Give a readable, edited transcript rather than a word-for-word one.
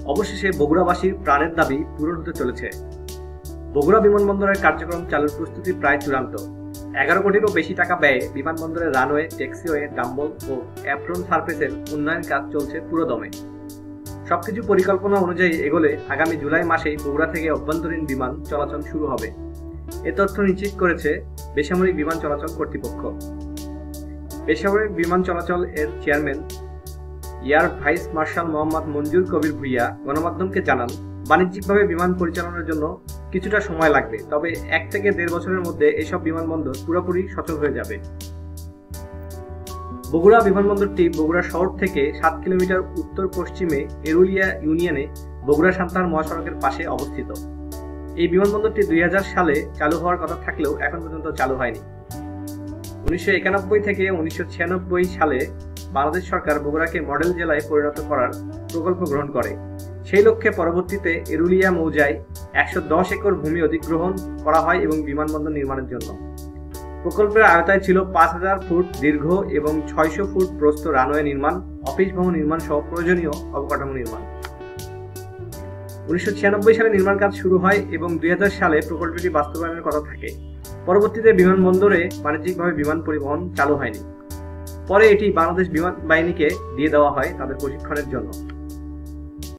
অবশেষে বগুড়াবাসীর প্রাণের দাবি পূরণ হতে চলেছে। বগুড়া বিমানবন্দরের কার্যক্রম চালুর প্রস্তুতি প্রায় চূড়ান্ত। 11 কোটিরও বেশি টাকা ব্যয়ে বিমানবন্দরের রানওয়ে, ট্যাক্সিওয়ে, ডাম্বল ও অ্যাপ্রন সার্ফেসের উন্নয়ন কাজ চলছে পুরোদমে। সবকিছু পরিকল্পনা অনুযায়ী এগোলে আগামী জুলাই মাসেই বগুড়া থেকে অভ্যন্তরীণ বিমান চলাচল শুরু হবে। এ তথ্য নিশ্চিত করেছে বেসামরিক বিমান চলাচল কর্তৃপক্ষ। বেসামরিক বিমান চলাচল এর chairman air vice marshal Mohammad Manjur Kabir Bhuiyan গণমাধ্যমকে জানান, বাণিজ্যিকভাবে বিমান পরিচালনার জন্য কিছুটা সময় লাগবে, তবে 1 থেকে 1.5 বছরের মধ্যে এসব বিমানবন্দর পুরোপুরি সচল হয়ে যাবে। বগুড়া বিমানবন্দরটি বগুড়া শহর থেকে 7 কিলোমিটার উত্তর পশ্চিমে এরুলিয়া ইউনিয়নে বগুড়া সান্তাহার মহাসড়কের পাশে অবস্থিত। এই বিমানবন্দরটি 2000 সালে চালু হওয়ার কথা থাকলেও এখন পর্যন্ত চালু হয়নি। 1991 থেকে 1996 সালে বাংলাদেশ সরকার বগুড়াকে মডেল জেলায় পরিণত করার প্রকল্প গ্রহণ করে। সেই লক্ষ্যে পরবর্তীতে এরুলিয়া মৌজায় 110 একর ভূমি অধিগ্রহণ করা হয় এবং বিমানবন্দর নির্মাণের জন্য। প্রকল্পের আওতায় ছিল 5000 ফুট দীর্ঘ এবং 600 ফুট প্রস্থ রানওয়ে নির্মাণ, অফিস ভবন নির্মাণ সহ প্রয়োজনীয় অবকাঠামো নির্মাণ। 1996 সালে নির্মাণ কাজ শুরু হয় এবং 2000 সালে প্রকল্পটি বাস্তবায়নের কথা থাকে। পরবর্তীতে বিমানবন্দরে বাণিজ্যিকভাবে বিমান পরিবহন চালু হয়নি। পরে এটি বাংলাদেশ বিমান বাহিনীকে দিয়ে দেওয়া হয় তাদের প্রশিক্ষণের জন্য।